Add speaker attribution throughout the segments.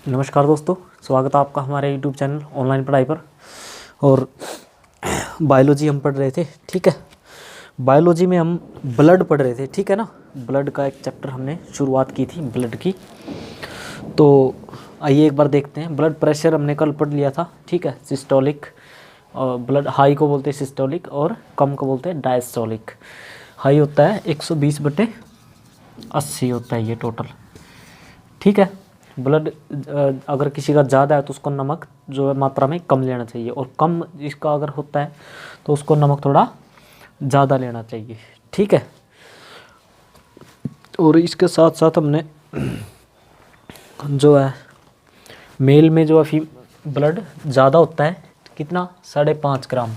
Speaker 1: नमस्कार दोस्तों, स्वागत है आपका हमारे यूट्यूब चैनल ऑनलाइन पढ़ाई पर। और बायोलॉजी हम पढ़ रहे थे, ठीक है। बायोलॉजी में हम ब्लड पढ़ रहे थे, ठीक है ना। ब्लड का एक चैप्टर हमने शुरुआत की थी, ब्लड की। तो आइए एक बार देखते हैं। ब्लड प्रेशर हमने कल पढ़ लिया था, ठीक है। सिस्टोलिक और ब्लड हाई को बोलते हैं सिस्टोलिक और कम को बोलते हैं डायस्टोलिक। हाई होता है 120/80 होता है ये टोटल, ठीक है। ब्लड अगर किसी का ज़्यादा है तो उसको नमक जो है मात्रा में कम लेना चाहिए, और कम इसका अगर होता है तो उसको नमक थोड़ा ज़्यादा लेना चाहिए, ठीक है। और इसके साथ साथ हमने जो है मेल में जो है ब्लड ज़्यादा होता है, कितना 5.5 ग्राम,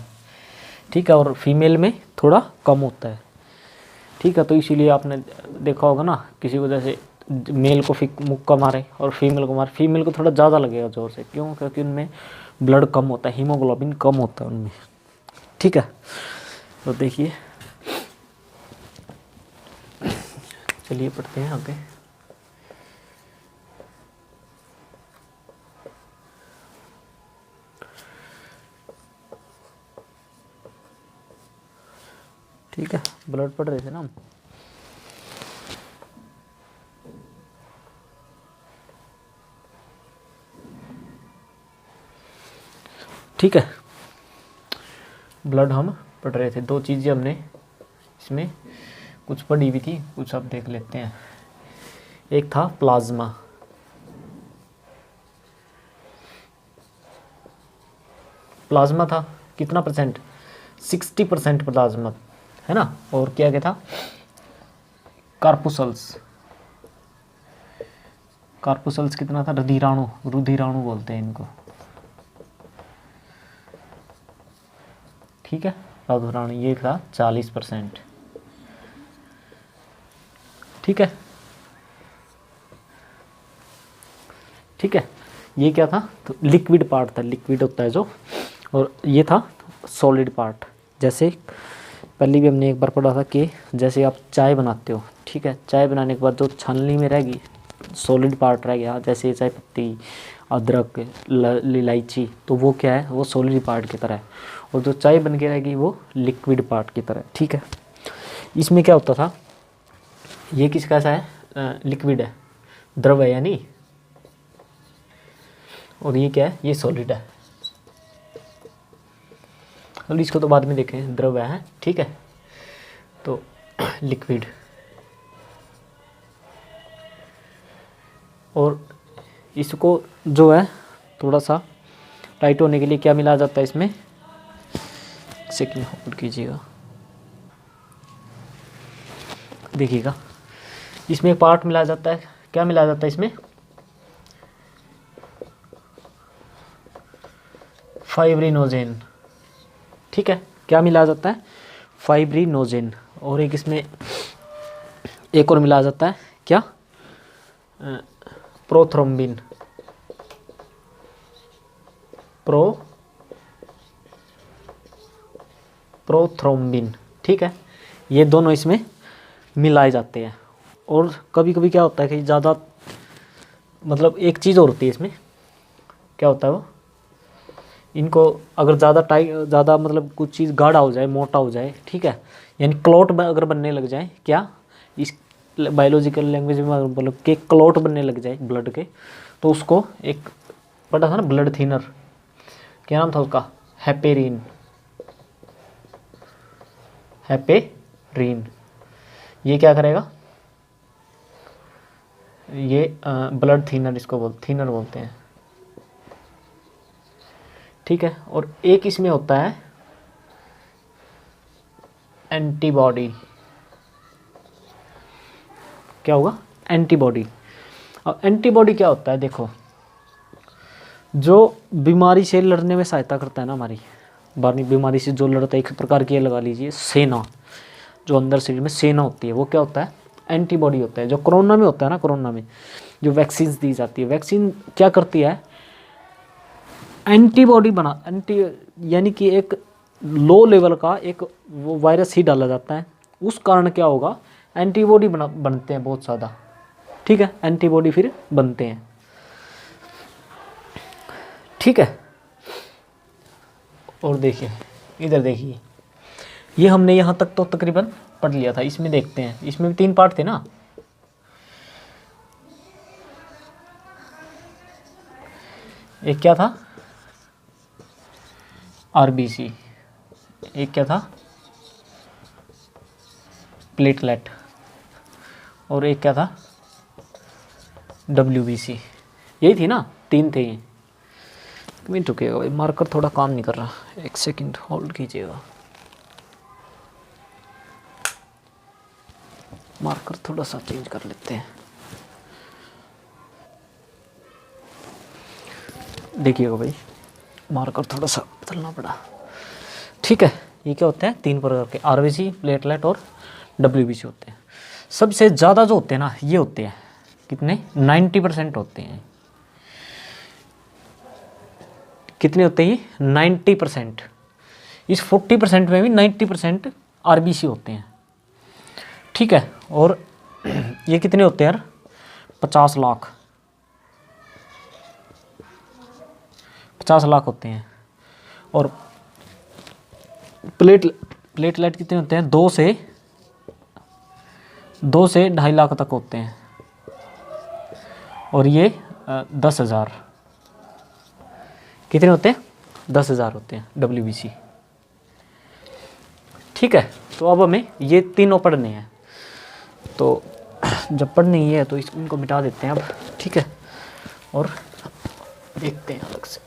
Speaker 1: ठीक है। और फीमेल में थोड़ा कम होता है, ठीक है। तो इसीलिए आपने देखा होगा ना, किसी वजह से मेल को मुक्का मारे और फीमेल को मारे, फीमेल को थोड़ा ज़्यादा लगेगा ज़ोर से, क्यों? क्योंकि उनमें ब्लड कम होता है, हीमोग्लोबिन कम होता है उनमें, ठीक है। तो देखिए, चलिए पढ़ते हैं आगे। ठीक है, ब्लड पढ़ रहे थे ना हम। ठीक है, ब्लड हम पढ़ रहे थे। दो चीज़ें हमने इसमें कुछ पढ़ी हुई थी, कुछ अब देख लेते हैं। एक था प्लाज्मा, प्लाज्मा था कितना परसेंट? 60% प्लाज्मा है ना। और क्या क्या था? कार्पुसल्स, कार्पुसल्स कितना था? रुधिराणु, रुधिराणु बोलते हैं इनको, ठीक है। रुधिराणु ये था 40%, ठीक है, ठीक है। ये क्या था? तो लिक्विड पार्ट था, लिक्विड होता है जो। और ये था सॉलिड पार्ट। जैसे पहले भी हमने एक बार पढ़ा था कि जैसे आप चाय बनाते हो, ठीक है। चाय बनाने के बाद जो छाननी में रहेगी सॉलिड पार्ट रह गया, जैसे चाय पत्ती, अदरक, इलायची, तो वो क्या है? वो सॉलिड पार्ट की तरह है। और जो चाय बन के रहेगी वो लिक्विड पार्ट की तरह, ठीक है। इसमें क्या होता था? ये किस कैसा है? लिक्विड है, द्रव है यानी। और ये क्या है? ये सॉलिड है। और इसको तो बाद में देखें, द्रव है, ठीक है। तो लिक्विड। और इसको जो है थोड़ा सा टाइट होने के लिए क्या मिलाया जाता है इसमें? सेकंड होल्ड कीजिएगा, देखिएगा। इसमें एक पार्ट मिलाया जाता है, क्या मिलाया जाता है इसमें? फाइब्रिनोजेन, ठीक है। क्या मिलाया जाता है? फाइब्रिनोजेन। और एक इसमें एक और मिलाया जाता है, क्या? प्रोथ्रोम्बिन, प्रोथ्रोम्बिन, ठीक है। ये दोनों इसमें मिलाए जाते हैं। और कभी कभी क्या होता है कि ज़्यादा, मतलब एक चीज़ और होती है इसमें, क्या होता है वो? इनको अगर ज़्यादा मतलब कुछ चीज़ गाढ़ा हो जाए, मोटा हो जाए, ठीक है, यानी क्लॉट अगर बनने लग जाए, क्या इस बायोलॉजिकल लैंग्वेज में मतलब कि क्लॉट बनने लग जाए ब्लड के, तो उसको एक पता था ना, ब्लड थिनर, क्या नाम था उसका? Heparin, heparin. ये क्या करेगा? ये ब्लड थिनर, इसको थिनर बोलते हैं, ठीक है। और एक इसमें होता है एंटीबॉडी। क्या होगा? एंटीबॉडी। अब एंटीबॉडी क्या होता है? देखो, जो बीमारी से लड़ने में सहायता करता है ना, हमारी बीमारी से जो लड़ता है, एक प्रकार की लगा लीजिए सेना, जो अंदर शरीर में सेना होती है, वो क्या होता है? एंटीबॉडी होता है। जो कोरोना में होता है ना, कोरोना में जो वैक्सीन दी जाती है, वैक्सीन क्या करती है? एंटीबॉडी यानी कि एक लो लेवल का एक वो वायरस ही डाला जाता है, उस कारण क्या होगा? एंटीबॉडी बनते हैं बहुत ज़्यादा, ठीक है। एंटीबॉडी फिर बनते हैं। ठीक है। और देखिए इधर देखिए, ये हमने यहाँ तक तो तकरीबन पढ़ लिया था। इसमें देखते हैं, इसमें भी 3 पार्ट थे ना। एक क्या था, आरबीसी, एक क्या था, प्लेटलेट, और एक क्या था, डब्ल्यूबीसी। यही थी ना, 3 थे ये। मिनट रुकिएगा भाई, मार्कर थोड़ा काम नहीं कर रहा, 1 सेकंड होल्ड कीजिएगा। मार्कर थोड़ा सा चेंज कर लेते हैं। देखिएगा भाई, मार्कर थोड़ा सा बदलना पड़ा। ठीक है, ये क्या होते हैं, 3 प्रकार के, आरबीसी, प्लेटलेट और डब्ल्यूबीसी होते हैं। सबसे ज़्यादा जो होते हैं ना, ये होते हैं कितने, 90% होते हैं। कितने होते हैं ये, 90%। इस 40% में भी 90% आरबीसी होते हैं। ठीक है, और ये कितने होते हैं यार, 50 लाख, 50 लाख होते हैं। और प्लेटलेट कितने होते हैं, 2 से 2.5 लाख तक होते हैं। और ये 10,000, कितने होते हैं, 10,000 होते हैं डब्ल्यूबीसी। ठीक है, तो अब हमें ये तीनों पढ़ने हैं। तो जब पढ़नी है तो इनको मिटा देते हैं अब। ठीक है, और देखते हैं अलग से।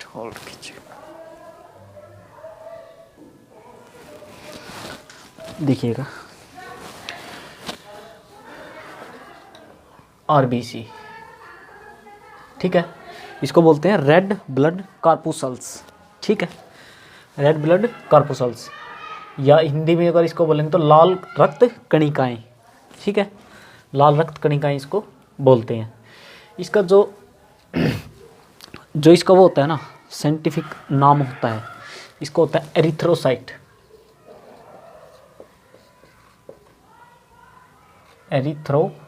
Speaker 1: होल्ड कीजिए। देखिएगा, आरबीसी, ठीक है, इसको बोलते हैं रेड ब्लड कार्पुसल्स। ठीक है, रेड ब्लड कार्पुसल्स, या हिंदी में अगर इसको बोलेंगे तो लाल रक्त कणिकाएं। ठीक है, लाल रक्त कणिकाएं इसको बोलते हैं। इसका जो इसका वो होता है ना, साइंटिफिक नाम होता है, इसको होता है एरिथ्रोसाइट। एरिथ्रोसाइट,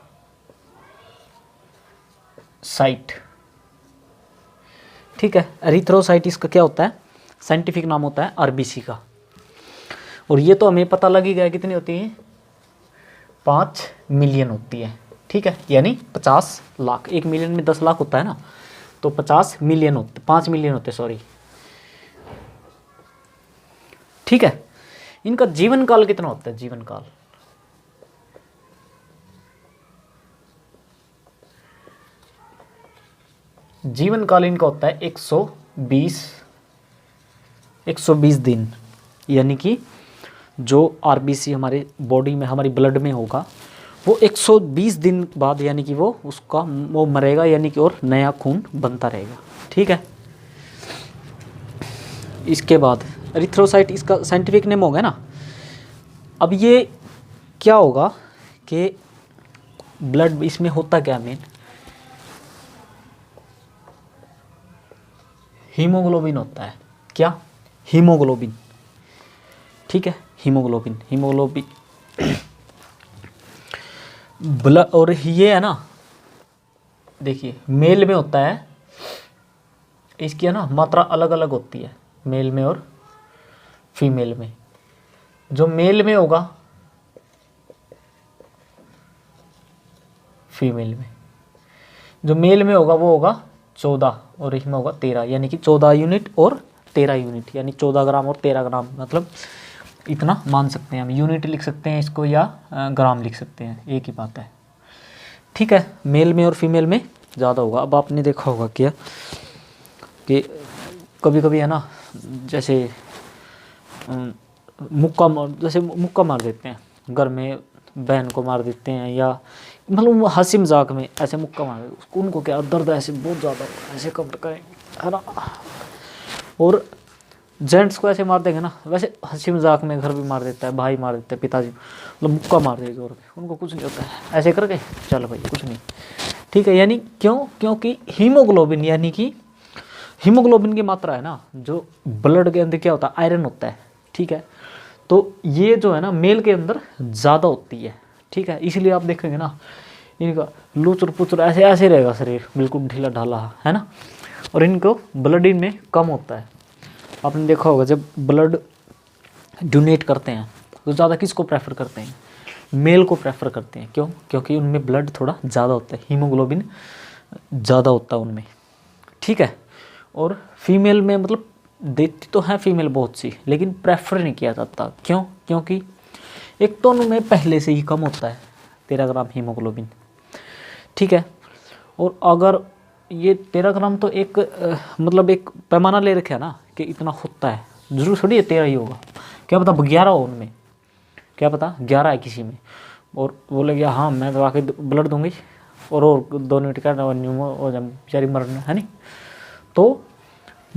Speaker 1: ठीक है, एरिथ्रोसाइट इसका क्या होता है, साइंटिफिक नाम होता है आरबीसी का। और ये तो हमें पता लग ही गया कितनी होती है, 5 मिलियन होती है। ठीक है, यानी 50 लाख, 1 मिलियन में 10 लाख होता है ना, तो 50 मिलियन होते, 5 मिलियन होते, सॉरी। ठीक है, इनका जीवन काल कितना होता है, जीवन काल, जीवन काल इनका होता है 120 दिन। यानी कि जो आरबीसी हमारे बॉडी में, हमारी ब्लड में होगा, वो 120 दिन बाद यानी कि वो मरेगा, यानी कि और नया खून बनता रहेगा। ठीक है, इसके बाद एरिथ्रोसाइट इसका साइंटिफिक नेम हो गया ना। अब ये क्या होगा कि ब्लड इसमें होता क्या, मेन हीमोग्लोबिन होता है। क्या, हीमोग्लोबिन। ठीक है, हीमोग्लोबिन ब्लड, और ये है ना, देखिए मेल में होता है, इसकी है ना मात्रा अलग अलग होती है मेल में और फीमेल में। जो मेल में होगा, फीमेल में, जो मेल में होगा वो होगा 14 और इसमें होगा 13, यानी कि 14 यूनिट और 13 यूनिट, यानी 14 ग्राम और 13 ग्राम, मतलब इतना मान सकते हैं हम। यूनिट लिख सकते हैं इसको या ग्राम लिख सकते हैं, एक ही बात है। ठीक है, मेल में और फीमेल में ज़्यादा होगा। अब आपने देखा होगा क्या कि कभी कभी है ना, जैसे मुक्का मार देते हैं घर में, बहन को मार देते हैं, या मतलब हंसी मजाक में ऐसे मुक्का मार देते, उसको उनको क्या दर्द ऐसे बहुत ज़्यादा ऐसे कमर का है ना। और जेंट्स को ऐसे मार देंगे ना, वैसे हंसी मजाक में घर भी मार देता है, भाई मार देते हैं, पिताजी मतलब मुक्का मार देगा और उनको कुछ नहीं होता है, ऐसे करके चल भाई कुछ नहीं। ठीक है, यानी क्यों? क्योंकि हीमोग्लोबिन यानी कि हीमोग्लोबिन की मात्रा है ना, जो ब्लड के अंदर क्या होता है, आयरन होता है। ठीक है, तो ये जो है ना मेल के अंदर ज़्यादा होती है। ठीक है, इसलिए आप देखेंगे ना इनका लूचर पुचर ऐसे ऐसे रहेगा शरीर, बिल्कुल ढीला ढाला, है ना। और इनको ब्लड इनमें कम होता है। आपने देखा होगा जब ब्लड डोनेट करते हैं तो ज़्यादा किसको प्रेफर करते हैं? मेल को प्रेफर करते हैं। क्यों? क्योंकि उनमें ब्लड थोड़ा ज़्यादा होता है, हीमोग्लोबिन ज़्यादा होता है उनमें। ठीक है, और फीमेल में मतलब देती तो है फीमेल बहुत सी, लेकिन प्रेफर नहीं किया जाता। क्यों? क्योंकि एक तो उनमें पहले से ही कम होता है 13 ग्राम हीमोग्लोबिन। ठीक है, और अगर ये 13 ग्राम तो एक मतलब एक पैमाना ले रखा है ना कि इतना होता है, जरूर थोड़ी है 13 ही होगा, क्या पता 11 हो उनमें, क्या पता 11 है किसी में, और बोले गया हाँ मैं तो आके ब्लड दूंगी और 2 मिनट का हो जाए बेचारी मरना, है नहीं, तो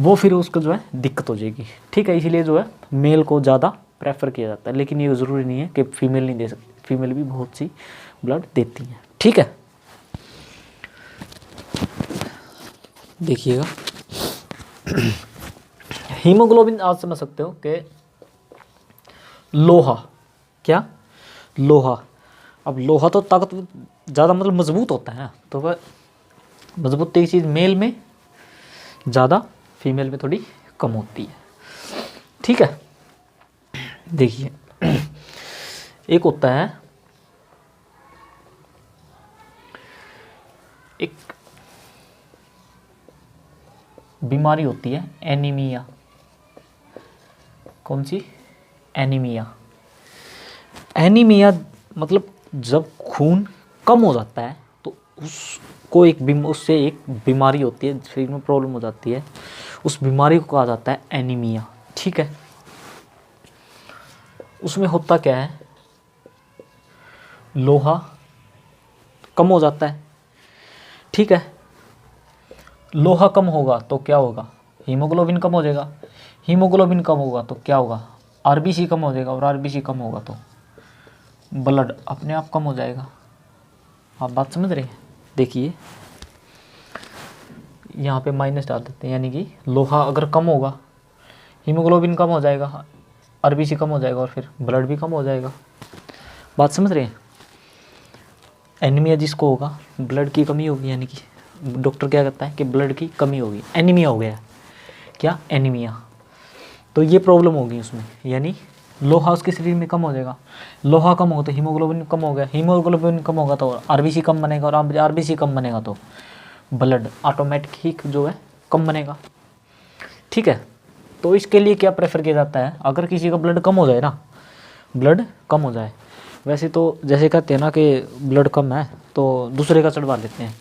Speaker 1: वो फिर उसको जो है दिक्कत हो जाएगी। ठीक है, इसीलिए जो है मेल को ज़्यादा प्रेफर किया जाता है, लेकिन ये ज़रूरी नहीं है कि फीमेल नहीं दे सकती, फीमेल भी बहुत सी ब्लड देती हैं। ठीक है, देखिएगा हीमोग्लोबिन आज समझ सकते हो कि लोहा, क्या लोहा, अब लोहा तो ताकत ज़्यादा मतलब मजबूत होता है ना, तो वह मजबूती की चीज़ मेल में ज़्यादा, फीमेल में थोड़ी कम होती है। ठीक है, देखिए एक होता है एक बीमारी होती है एनीमिया। कौन सी? एनीमिया। एनीमिया मतलब जब खून कम हो जाता है तो उसको उससे एक बीमारी होती है, शरीर में प्रॉब्लम हो जाती है, उस बीमारी को कहा जाता है एनीमिया। ठीक है, उसमें होता क्या है, लोहा कम हो जाता है। ठीक है, लोहा कम होगा तो क्या होगा, हीमोग्लोबिन कम हो जाएगा, हीमोग्लोबिन कम होगा तो क्या होगा, आरबीसी कम हो जाएगा, और आरबीसी कम होगा तो ब्लड अपने आप कम हो जाएगा। आप बात समझ रहे हैं? देखिए यहाँ पे माइनस डाल देते हैं, यानी कि लोहा अगर कम होगा, हीमोग्लोबिन कम हो जाएगा, आरबीसी कम हो जाएगा, और फिर ब्लड भी कम हो जाएगा। बात समझ रहे हैं? एनीमिया जिसको होगा, ब्लड की कमी होगी, यानी कि डॉक्टर क्या कहता है कि ब्लड की कमी होगी, एनीमिया हो गया। क्या? एनीमिया। तो ये प्रॉब्लम होगी उसमें, यानी लोहा उसके शरीर में कम हो जाएगा, लोहा कम होगा तो हीमोग्लोबिन कम हो गया, हीमोग्लोबिन कम होगा तो आरबीसी कम बनेगा, और आरबीसी कम बनेगा तो ब्लड ऑटोमेटिक ही जो है कम बनेगा। ठीक है, तो इसके लिए क्या प्रेफर किया जाता है, अगर किसी का ब्लड कम हो जाए ना, ब्लड कम हो जाए, वैसे तो जैसे कहते हैं ना कि ब्लड कम है तो दूसरे का चढ़वा लेते हैं,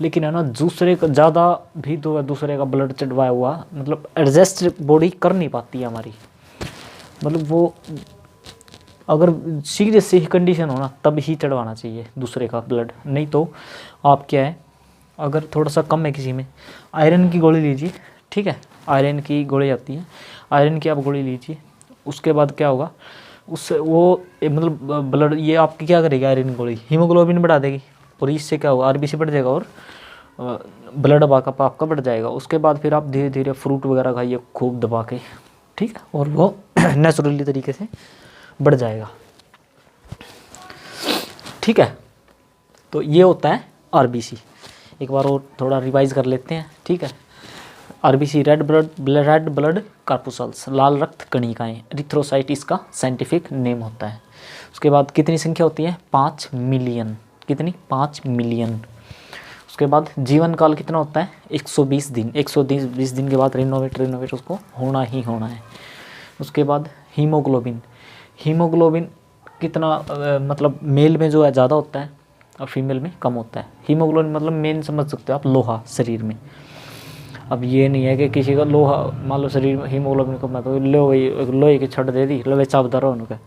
Speaker 1: लेकिन है ना दूसरे का ज़्यादा भी तो है, दूसरे का ब्लड चढ़वाया हुआ मतलब एडजस्ट बॉडी कर नहीं पाती है हमारी, मतलब वो अगर सीरियस सी कंडीशन हो ना तब ही चढ़वाना चाहिए दूसरे का ब्लड, नहीं तो आप क्या है, अगर थोड़ा सा कम है किसी में, आयरन की गोली लीजिए। ठीक है, आयरन की गोली आती है, आयरन की आप गोली लीजिए, उसके बाद क्या होगा, उससे वो मतलब ब्लड ये आपकी क्या करेगी, आयरन गोली हीमोग्लोबिन बढ़ा देगी, और इससे क्या होगा, आरबीसी बढ़ जाएगा और ब्लड आपका बढ़ जाएगा। उसके बाद फिर आप धीरे धीरे फ्रूट वगैरह खाइए खूब दबा के, ठीक है, और वो नेचुरली तरीके से बढ़ जाएगा। ठीक है, तो ये होता है आरबीसी। एक बार और थोड़ा रिवाइज कर लेते हैं। ठीक है, आरबीसी रेड ब्लड कार्पुसल्स, लाल रक्त कणिकाएं, एरिथ्रोसाइट इसका साइंटिफिक नेम होता है। उसके बाद कितनी संख्या होती है, 5 मिलियन। कितनी? 5 मिलियन। उसके बाद जीवन काल कितना होता है, 120 दिन। 120 दिन के बाद रिनोवेट उसको होना ही होना है। उसके बाद हीमोग्लोबिन कितना मतलब मेल में जो है ज़्यादा होता है और फीमेल में कम होता है। हीमोग्लोबिन मतलब मेन समझ सकते हो आप, लोहा शरीर में। अब ये नहीं है कि किसी का लोहा मान लो शरीर में हीमोग्लोबिन कम है तो लोहे की छड़ दे दी, लोहे चापदार उनका,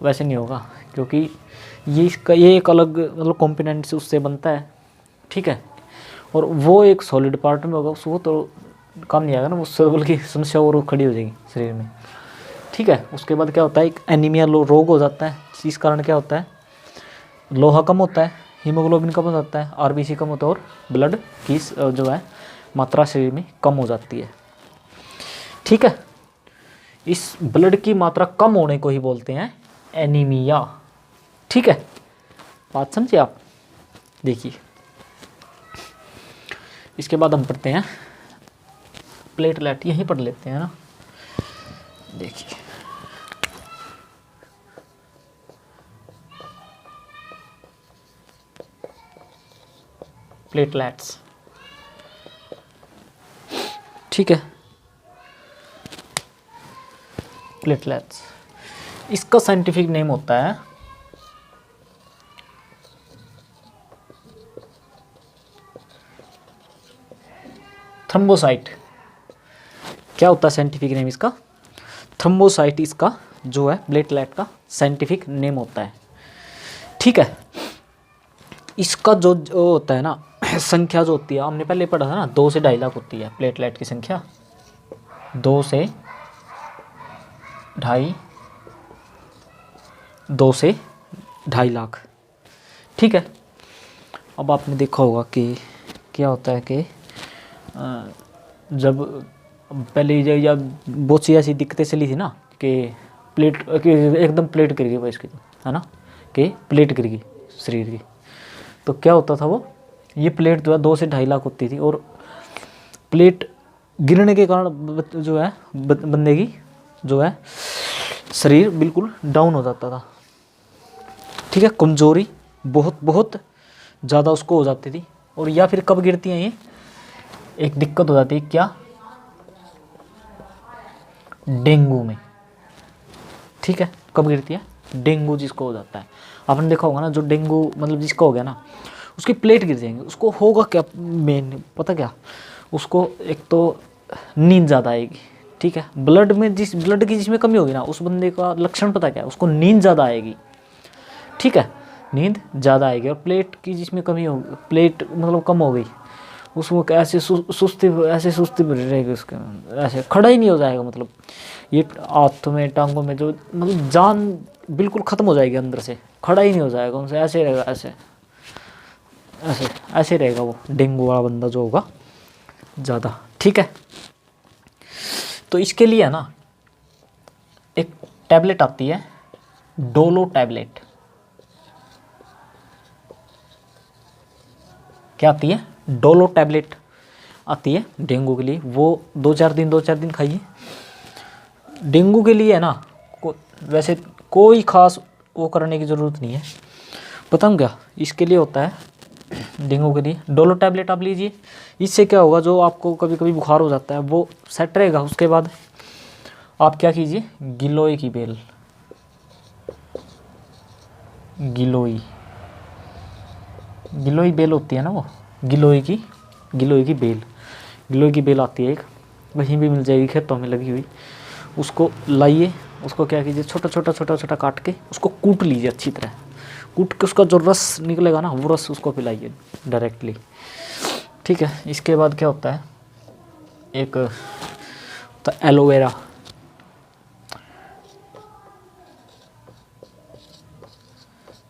Speaker 1: वैसे नहीं होगा, क्योंकि ये एक अलग मतलब कॉम्पोनेंट से उससे बनता है। ठीक है, और वो एक सॉलिड पार्ट में होगा, उसको तो काम नहीं आएगा ना, वो सर्वल की समस्या और खड़ी हो जाएगी शरीर में। ठीक है, उसके बाद क्या होता है, एक एनीमिया रोग हो जाता है। इस कारण क्या होता है, लोहा कम होता है, हीमोग्लोबिन कम हो जाता है, आरबीसी कम होता है, और ब्लड की जो है मात्रा शरीर में कम हो जाती है। ठीक है, इस ब्लड की मात्रा कम होने को ही बोलते हैं एनीमिया। ठीक है, बात समझिए आप। देखिए इसके बाद हम पढ़ते हैं प्लेटलेट, यहीं पढ़ लेते हैं ना। देखिए प्लेटलेट्स, ठीक है, प्लेटलेट्स, इसका साइंटिफिक नेम होता है थ्रोम्बोसाइट। क्या होता है साइंटिफिक नेम इसका, थ्रोम्बोसाइट इसका जो है प्लेटलेट का साइंटिफिक नेम होता है। ठीक है, इसका जो होता है ना संख्या जो होती है, हमने पहले पढ़ा था ना 2 से 2.5 लाख होती है प्लेटलेट की संख्या, 2 से 2.5 लाख। ठीक है, अब आपने देखा होगा कि क्या होता है कि जब पहले या बहुत सी ऐसी दिक्कतें चली थी ना कि प्लेट कि एकदम प्लेट गिर गई भाई इसकी, तो है ना, कि प्लेट गिर गई शरीर की, तो क्या होता था वो, ये प्लेट जो है 2 से 2.5 लाख होती थी, और प्लेट गिरने के कारण जो है बंदे की जो है शरीर बिल्कुल डाउन हो जाता था। ठीक है, कमजोरी बहुत बहुत ज़्यादा उसको हो जाती थी। और या फिर कब गिरती हैं ये, एक दिक्कत हो जाती है क्या, डेंगू में। ठीक है, कब गिरती है, डेंगू जिसको हो जाता है, आपने देखा होगा ना, जो डेंगू मतलब जिसका हो गया ना, उसकी प्लेट गिर जाएंगे, उसको होगा क्या मेन पता क्या, उसको एक तो नींद ज़्यादा आएगी। ठीक है, ब्लड की जिसमें कमी होगी ना, उस बंदे का लक्षण पता क्या है, उसको नींद ज़्यादा आएगी। ठीक है, नींद ज़्यादा आएगी। और प्लेट की जिसमें कमी होगी, प्लेट मतलब कम हो गई, उसको ऐसे सुस्ती रहेगी, उसके ऐसे खड़ा ही नहीं हो जाएगा, मतलब ये हाथों में टांगों में जो मतलब जान बिल्कुल ख़त्म हो जाएगी अंदर से, खड़ा ही नहीं हो जाएगा उनसे, ऐसे रहेगा, ऐसे ऐसे ऐसे रहेगा वो डेंगू वाला बंदा जो होगा ज़्यादा। ठीक है, तो इसके लिए है ना एक टैबलेट आती है, डोलो टैबलेट। क्या आती है, डोलो टैबलेट आती है डेंगू के लिए, वो 2-4 दिन खाइए। डेंगू के लिए है ना वैसे कोई ख़ास वो करने की ज़रूरत नहीं है, बताऊँ क्या इसके लिए होता है, डेंगू के लिए डोलो टैबलेट आप लीजिए। इससे क्या होगा, जो आपको कभी कभी बुखार हो जाता है वो सेट रहेगा। उसके बाद आप क्या कीजिए, गिलोय की बेल, गिलोय बेल होती है ना, वो गिलोय की बेल आती है एक, कहीं भी मिल जाएगी खेतों में लगी हुई, उसको लाइए, उसको क्या कीजिए, छोटा काट के उसको कूट लीजिए अच्छी तरह, कूट के उसका जो रस निकलेगा ना, वो रस उसको पिलाइए डायरेक्टली। ठीक है, इसके बाद क्या होता है, एक तो एलोवेरा,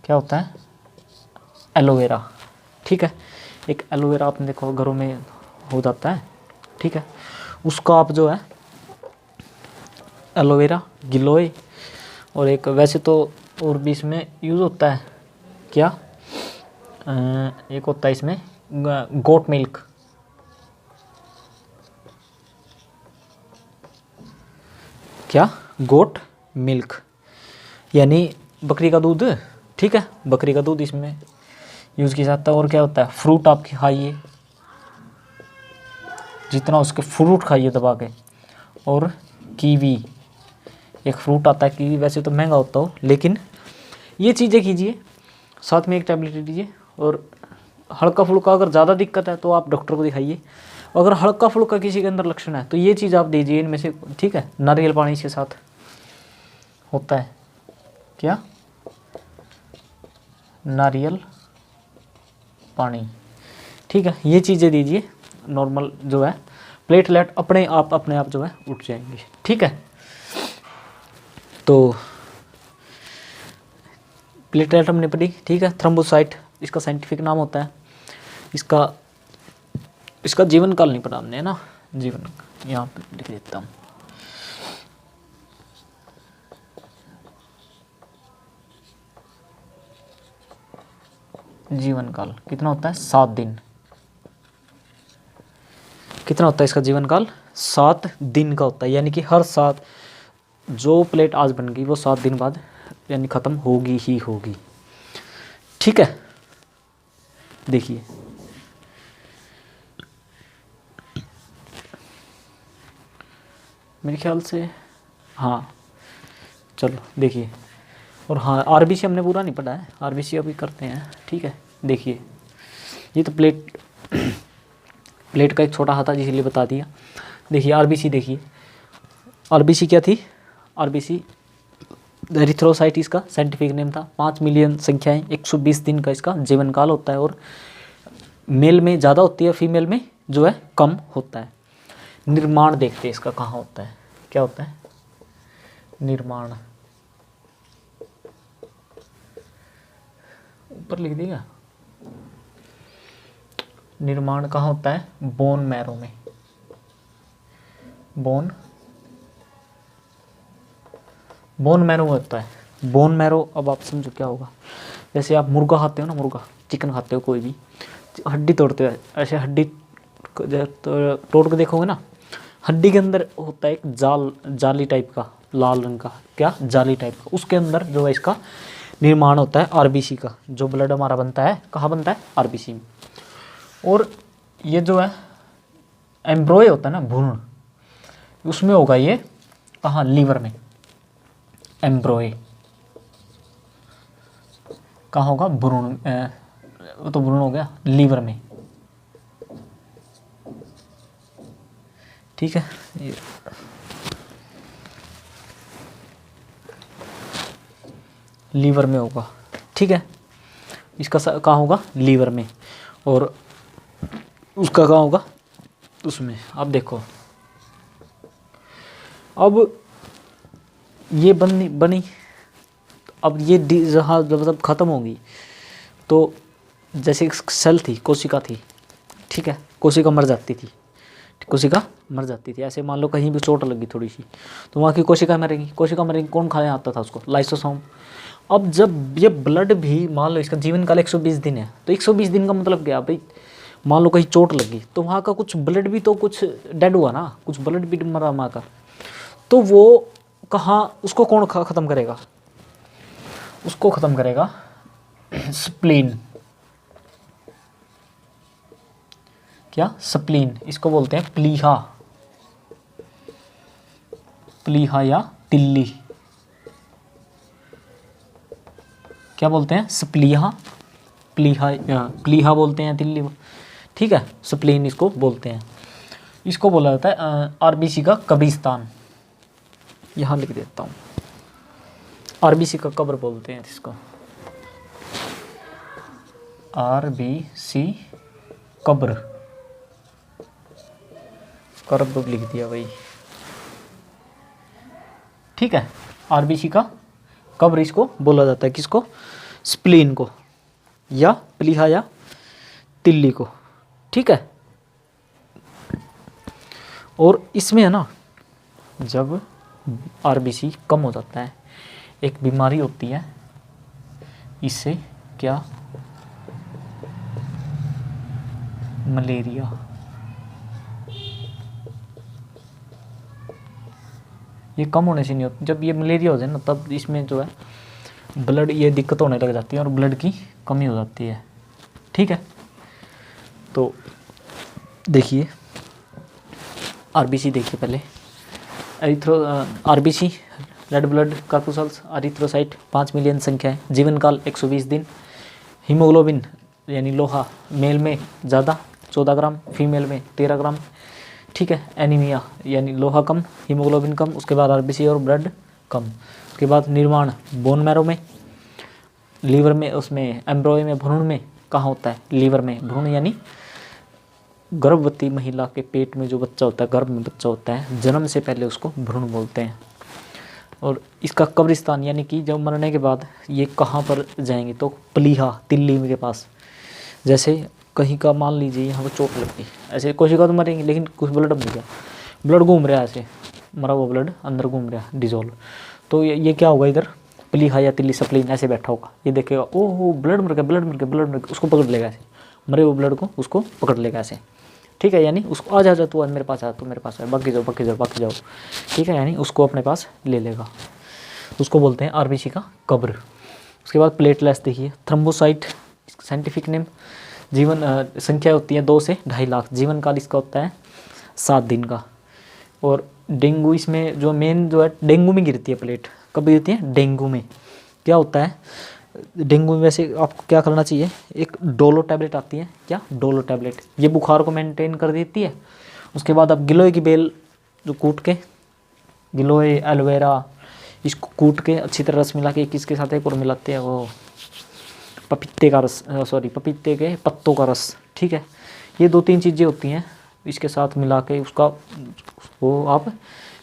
Speaker 1: क्या होता है, एलोवेरा। ठीक है, एक एलोवेरा आपने देखो घरों में हो जाता है। ठीक है, उसका आप जो है एलोवेरा, गिलोय, और एक वैसे तो और भी इसमें यूज़ होता है क्या, एक होता है इसमें गोट मिल्क, क्या, गोट मिल्क यानी बकरी का दूध। ठीक है, बकरी का दूध इसमें यूज़ किया जाता है। और क्या होता है, फ्रूट आप खाइए, जितना उसके फ्रूट खाइए दबा के। और कीवी, एक फ्रूट आता है कीवी, वैसे तो महंगा होता हो, लेकिन ये चीज़ें कीजिए, साथ में एक टैबलेट लीजिए। और हल्का फुल्का अगर ज़्यादा दिक्कत है तो आप डॉक्टर को दिखाइए, अगर हल्का फुल्का किसी के अंदर लक्षण है तो ये चीज़ आप दीजिए इनमें से। ठीक है, नारियल पानी के साथ होता है क्या, नारियल पानी। ठीक है, ये चीज़ें दीजिए, नॉर्मल जो है प्लेटलेट अपने आप जो है उठ जाएंगे। ठीक है, तो प्लेटलेट हमने पढ़ी। ठीक है, थ्रोम्बोसाइट इसका साइंटिफिक नाम होता है। इसका जीवन काल नहीं पढ़ा हमने, है ना। जीवन यहाँ पे लिख देता हूँ। जीवन काल कितना होता है? 7 दिन। कितना होता है इसका जीवन काल? 7 दिन का होता है, यानी कि हर 7 जो प्लेट आज बन गई वो 7 दिन बाद यानी ख़त्म होगी ही होगी। ठीक है, देखिए मेरे ख्याल से, हाँ चलो देखिए। और हाँ, आरबीसी हमने पूरा नहीं पढ़ा है, आरबीसी अभी करते हैं। ठीक है, देखिए ये तो प्लेट का एक छोटा हाथा इसीलिए बता दिया। देखिए आरबीसी, देखिए आरबीसी क्या थी? आरबीसी एरिथ्रोसाइट इसका साइंटिफिक नेम था। 5 मिलियन संख्याएं, 120 दिन का इसका जीवन काल होता है, और मेल में ज़्यादा होती है, फीमेल में जो है कम होता है। निर्माण देखते हैं इसका कहाँ होता है, क्या होता है? निर्माण ऊपर लिख दिया। निर्माण कहाँ होता है? बोन मैरो में। बोन मैरो होता है। बोन मैरो, अब आप समझो क्या होगा। जैसे आप मुर्गा खाते हो ना, मुर्गा चिकन खाते हो, कोई भी हड्डी तोड़ते हो, ऐसे हड्डी तोड़ के देखोगे ना, हड्डी के अंदर होता है एक जाली टाइप का, लाल रंग का, क्या जाली टाइप का, उसके अंदर जो है इसका निर्माण होता है आरबीसी का। जो ब्लड हमारा बनता है कहाँ बनता है? आरबीसी में। और ये जो है एम्ब्रोय होता है ना, भ्रूण, उसमें होगा ये कहाँ? लीवर में। एम्ब्रोय कहाँ होगा? भ्रूण, वो तो भ्रूण हो गया, लीवर में। ठीक है, लीवर में होगा। ठीक है, इसका कहाँ होगा? लीवर में। और उसका कहाँ होगा? उसमें। अब देखो, अब ये बनी, अब ये जहाँ जब ख़त्म होगी तो जैसे एक सेल थी, कोशिका थी। ठीक है, कोशिका मर जाती थी, ऐसे मान लो कहीं भी चोट लगी थोड़ी सी, तो वहाँ की कोशिका मरेंगी। कौन खाया आता था उसको? लाइसोसोम। अब जब ये ब्लड भी, मान लो इसका जीवन काल 120 दिन है, तो 120 दिन का मतलब क्या भाई? मान लो कहीं चोट लगी तो वहाँ का कुछ ब्लड भी तो कुछ डेड हुआ ना, कुछ ब्लड भी मरा वहाँ का, तो वो कहाँ, उसको कौन ख़त्म करेगा? उसको ख़त्म करेगा स्प्लीन। क्या? स्प्लीन। इसको बोलते हैं प्लीहा या तिल्ली। क्या बोलते हैं? प्लीहा बोलते हैं, तिल्ली। ठीक है, स्प्लीन इसको बोलते हैं। इसको बोला जाता है आरबीसी का कब्रिस्तान। यहाँ लिख देता हूँ, आरबीसी का कब्र बोलते हैं इसको। आरबीसी कब्र लिख दिया भाई। ठीक है, आरबीसी का कब्र इसको बोला जाता है। किसको? स्प्लीन को, या प्लीहा या तिल्ली को। ठीक है, और इसमें है ना, जब आरबीसी कम हो जाता है, एक बीमारी होती है, इससे क्या? मलेरिया। ये कम होने से नहीं होती, जब ये मलेरिया हो जाए ना, तब इसमें जो है ब्लड, ये दिक्कत होने लग जाती है और ब्लड की कमी हो जाती है। ठीक है, तो देखिए आरबीसी देखिए पहले। RBC red blood corpuscles, erythrocyte 5 million संख्या है, जीवन काल 120 दिन। हीमोग्लोबिन यानी लोहा, मेल में ज़्यादा 14 ग्राम, फीमेल में 13 ग्राम। ठीक है, एनीमिया यानी लोहा कम, हीमोग्लोबिन कम, उसके बाद आरबीसी और ब्लड कम। उसके बाद निर्माण बोन मैरो में, लीवर में, उसमें एम्ब्रोय में, भ्रूण में कहाँ होता है? लीवर में। भ्रूण यानी गर्भवती महिला के पेट में जो बच्चा होता है, गर्भ में बच्चा होता है, जन्म से पहले उसको भ्रूण बोलते हैं। और इसका कब्रिस्तान यानी कि जब मरने के बाद ये कहाँ पर जाएंगे, तो प्लीहा, तिल्ली के पास। जैसे कहीं का मान लीजिए यहाँ पर चोट लग गई, ऐसे कोशिका तो मरेंगी, लेकिन कुछ ब्लड मिल गया, ब्लड घूम रहा है, ऐसे मरा हुआ ब्लड अंदर घूम रहा है डिजोल्व, तो ये क्या होगा, इधर प्लीहा या तिल्ली सप्लीन ऐसे बैठा होगा, ये देखेगा ओहो ब्लड मर गया, ब्लड मर गया, ब्लड मर गया, उसको पकड़ लेगा ऐसे, मरे हुए ब्लड को उसको पकड़ लेगा ऐसे, ठीक है। यानी उसको आ जा तू आज मेरे पास आ, तू मेरे पास आ, बाकी जाओ बाकी जाओ बाकी जाओ, ठीक है। यानी उसको अपने पास ले लेगा, उसको बोलते हैं आरबीसी का कब्र। उसके बाद प्लेटलेट्स देखिए, थ्रम्बोसाइट साइंटिफिक नेम, जीवन संख्या होती है 2 से 2.5 लाख, जीवन काल इसका होता है 7 दिन का। और डेंगू इसमें जो मेन जो है, डेंगू में गिरती है प्लेट, कब गिरती है, डेंगू में। क्या होता है डेंगू में, वैसे आपको क्या करना चाहिए, एक डोलो टैबलेट आती है, क्या डोलो टैबलेट, ये बुखार को मेंटेन कर देती है। उसके बाद आप गिलोय की बेल जो कूट के, गिलोय एलोवेरा, इसको कूट के अच्छी तरह रस मिला के, किसके साथ एक और मिलाते हैं, वो पपीते का रस, सॉरी पपीते के पत्तों का रस, ठीक है। ये 2-3 चीज़ें होती हैं, इसके साथ मिला के उसका वो आप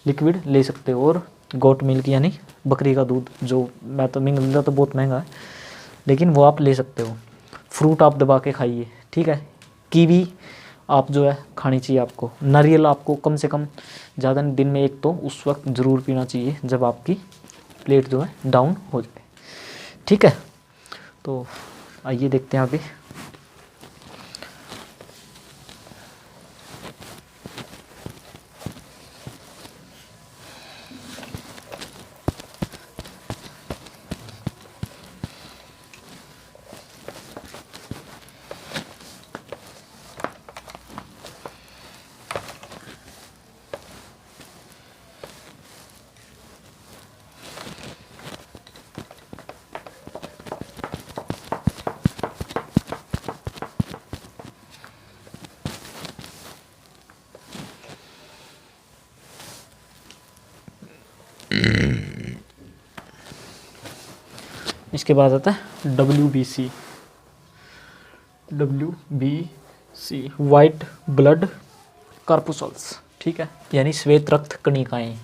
Speaker 1: लिक्विड ले सकते हो। और गोट मिल्क यानी बकरी का दूध, जो मैं तो मिलता तो बहुत महंगा है, लेकिन वो आप ले सकते हो। फ्रूट आप दबा के खाइए, ठीक है। कीवी आप जो है खानी चाहिए आपको। नारियल आपको कम से कम ज़्यादा दिन में एक तो उस वक्त ज़रूर पीना चाहिए जब आपकी प्लेट जो है डाउन हो जाए, ठीक है। तो आइए देखते हैं आगे। इसके बाद आता है WBC, वाइट ब्लड कार्पुसल्स, ठीक है, यानी श्वेत रक्त कणिकाएं,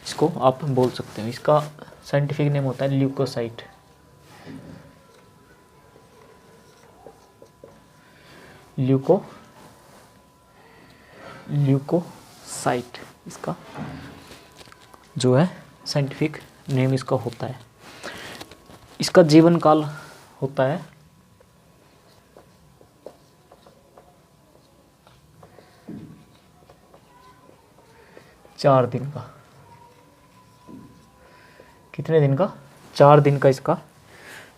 Speaker 1: इसको आप बोल सकते हो। इसका साइंटिफिक नेम होता है ल्यूकोसाइट, ल्यूकोसाइट इसका जो है साइंटिफिक नेम इसका होता है। इसका जीवन काल होता है 4 दिन का। कितने दिन का, 4 दिन का इसका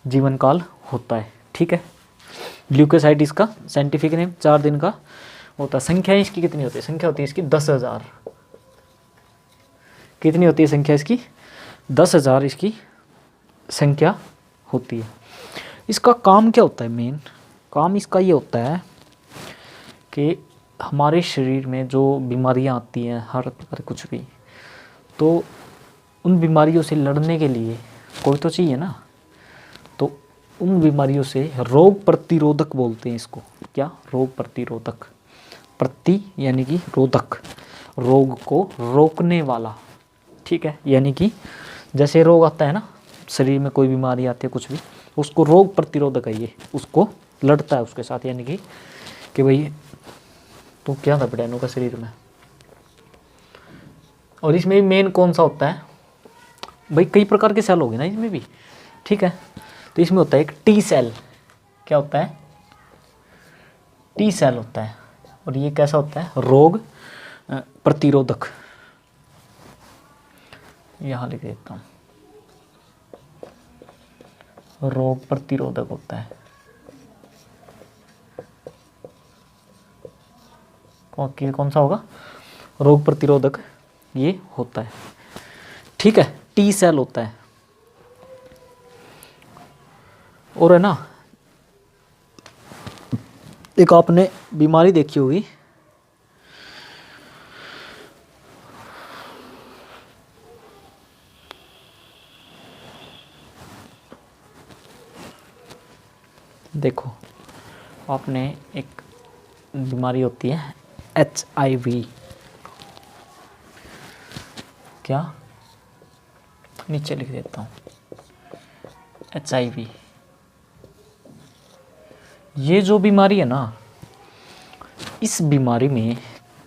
Speaker 1: जीवन काल होता है, ठीक है। ल्यूकोसाइट इसका साइंटिफिक नेम 4 दिन का होता है। संख्या इसकी कितनी होती है, संख्या होती है इसकी 10,000। कितनी होती है संख्या इसकी, 10,000 इसकी संख्या होती है। इसका काम क्या होता है, मेन काम इसका ये होता है कि हमारे शरीर में जो बीमारियां आती हैं, हर प्रकार कुछ भी, तो उन बीमारियों से लड़ने के लिए कोई तो चाहिए ना, तो उन बीमारियों से रोग प्रतिरोधक बोलते हैं इसको। क्या, रोग प्रतिरोधक, प्रति यानी कि रोधक, रोग को रोकने वाला, ठीक है। यानी कि जैसे रोग आता है ना, शरीर में कोई बीमारी आती है कुछ भी, उसको रोग प्रतिरोधक है ये, उसको लड़ता है उसके साथ। यानी कि भाई तो क्या था बेटा का शरीर में। और इसमें मेन कौन सा होता है भाई, कई प्रकार के सेल हो गए ना इसमें भी, ठीक है। तो इसमें होता है एक टी सेल, क्या होता है, टी सेल होता है। और ये कैसा होता है, रोग प्रतिरोधक, यहाँ लिख देता हूँ, रोग प्रतिरोधक होता है। कौन सा होगा, रोग प्रतिरोधक ये होता है, ठीक है। टी सेल होता है। और है ना, एक आपने बीमारी देखी होगी, देखो आपने एक बीमारी होती है HIV। क्या, नीचे लिख देता हूँ, HIV। ये जो बीमारी है ना, इस बीमारी में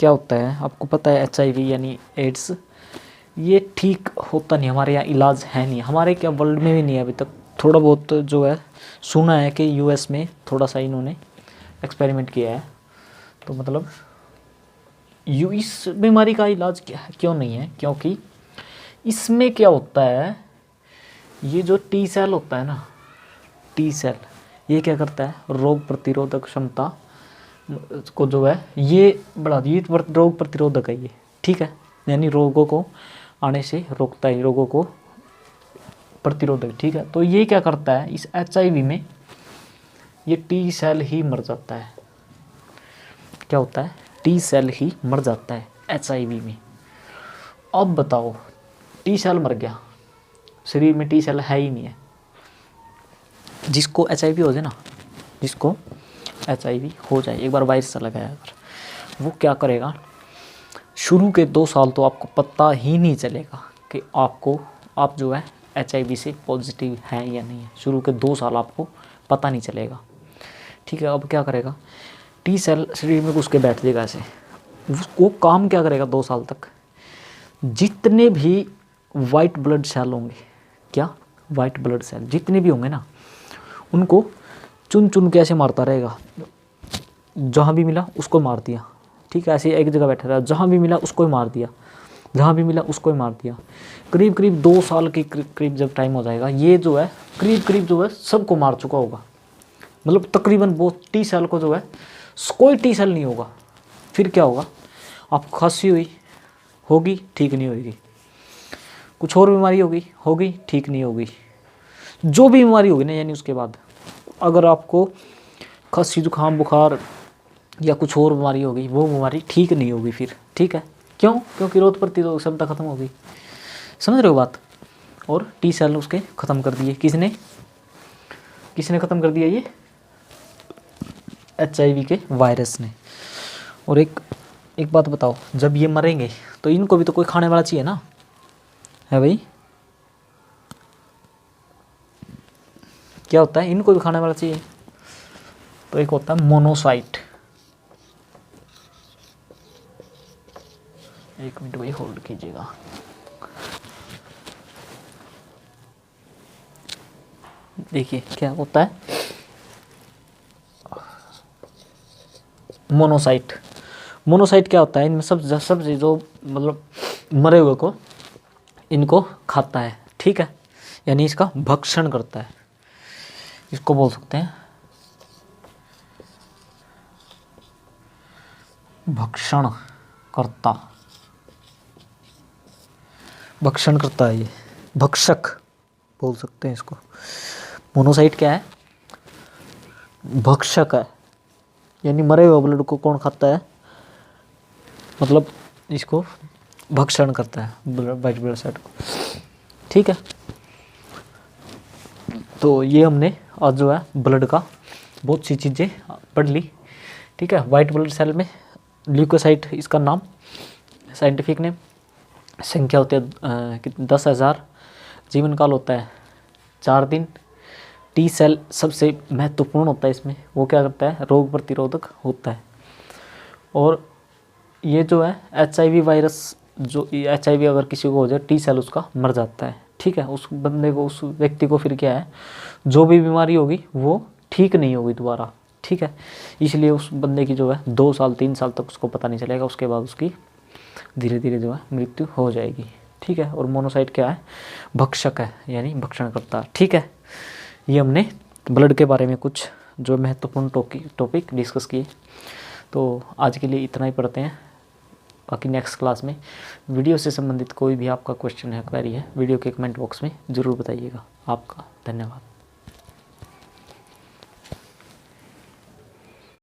Speaker 1: क्या होता है आपको पता है, HIV यानी एड्स, ये ठीक होता नहीं, हमारे यहाँ इलाज है नहीं, हमारे क्या वर्ल्ड में भी नहीं है अभी तक। थोड़ा बहुत जो है सुना है कि US में थोड़ा सा इन्होंने एक्सपेरिमेंट किया है, तो मतलब इस बीमारी का इलाज क्या है, क्यों नहीं है, क्योंकि इसमें क्या होता है, ये जो T सेल होता है ना, T सेल, ये क्या करता है, रोग प्रतिरोधक क्षमता को जो है ये बढ़ा, ये रोग प्रतिरोधक है ये, ठीक है, यानी रोगों को आने से रोकता है, रोगों को प्रतिरोधक, ठीक है। तो ये क्या करता है, इस HIV में ये T सेल ही मर जाता है। क्या होता है, T सेल ही मर जाता है HIV में। अब बताओ, T सेल मर गया, शरीर में T सेल है ही नहीं है, जिसको HIV हो जाए ना, जिसको HIV हो जाए, एक बार वायरस चला गया अगर, वो क्या करेगा, शुरू के 2 साल तो आपको पता ही नहीं चलेगा कि आप जो है HIV से पॉजिटिव है या नहीं है। शुरू के 2 साल आपको पता नहीं चलेगा, ठीक है। अब क्या करेगा, T सेल शरीर में घुस के बैठ जाएगा ऐसे, वो काम क्या करेगा 2 साल तक, जितने भी वाइट ब्लड सेल होंगे, क्या वाइट ब्लड सेल जितने भी होंगे ना, उनको चुन चुन के ऐसे मारता रहेगा, जहाँ भी मिला उसको मार दिया, ठीक है। ऐसे एक जगह बैठा रहा, जहाँ भी मिला उसको ही मार दिया, जहाँ भी मिला उसको ही मार दिया। करीब करीब 2 साल के करीब जब टाइम हो जाएगा, ये जो है करीब करीब जो है सबको मार चुका होगा, मतलब तकरीबन वो T सेल को जो है कोई T सेल नहीं होगा। फिर क्या होगा, आपको खांसी हुई होगी, ठीक नहीं होगी, कुछ और बीमारी होगी ठीक नहीं होगी, जो भी बीमारी होगी ना, यानी उसके बाद अगर आपको खांसी जुकाम बुखार या कुछ और बीमारी होगी, वो बीमारी ठीक नहीं होगी फिर, ठीक है। क्यों, क्योंकि रोग प्रतिरोधक क्षमता खत्म हो गई, समझ रहे हो बात। और T सेल उसके ख़त्म कर दिए, किसने ख़त्म कर दिया, ये HIV के वायरस ने। और एक बात बताओ, जब ये मरेंगे तो इनको भी तो कोई खाने वाला चाहिए ना, है भाई, क्या होता है, इनको भी खाने वाला चाहिए, तो एक होता है मोनोसाइट। एक मिनट भाई होल्ड कीजिएगा। देखिए क्या होता है, मोनोसाइट क्या होता है, इनमें सब जो मतलब मरे हुए को इनको खाता है, ठीक है, यानी इसका भक्षण करता है, इसको बोल सकते हैं भक्षण करता है, ये भक्षक बोल सकते हैं इसको। मोनोसाइट क्या है, भक्षक है, यानी मरे हुए ब्लड को कौन खाता है, मतलब इसको भक्षण करता है, वाइट ब्लड सेल को, ठीक है। तो ये हमने आज जो है ब्लड का बहुत सी चीज़ें पढ़ ली, ठीक है। वाइट ब्लड सेल में ल्यूकोसाइट इसका नाम, साइंटिफिक नेम, संख्या होती है 10,000, जीवन काल होता है 4 दिन। T सेल सबसे महत्वपूर्ण होता है इसमें, वो क्या करता है, रोग प्रतिरोधक होता है। और ये जो है HIV वायरस, जो HIV अगर किसी को हो जाए, T सेल उसका मर जाता है, ठीक है। उस बंदे को, उस व्यक्ति को फिर क्या है, जो भी बीमारी होगी वो ठीक नहीं होगी दोबारा, ठीक है। इसलिए उस बंदे की जो है 2 साल 3 साल तक उसको पता नहीं चलेगा, उसके बाद उसकी धीरे धीरे जो है मृत्यु हो जाएगी, ठीक है। और मोनोसाइट क्या है, भक्षक है, यानी भक्षण करता है, ठीक है। ये हमने ब्लड के बारे में कुछ जो महत्वपूर्ण टॉपिक डिस्कस किए। तो आज के लिए इतना ही पढ़ते हैं, बाकी नेक्स्ट क्लास में वीडियो से संबंधित कोई भी आपका क्वेश्चन है, क्वेरी है, वीडियो के कमेंट बॉक्स में ज़रूर बताइएगा। आपका धन्यवाद।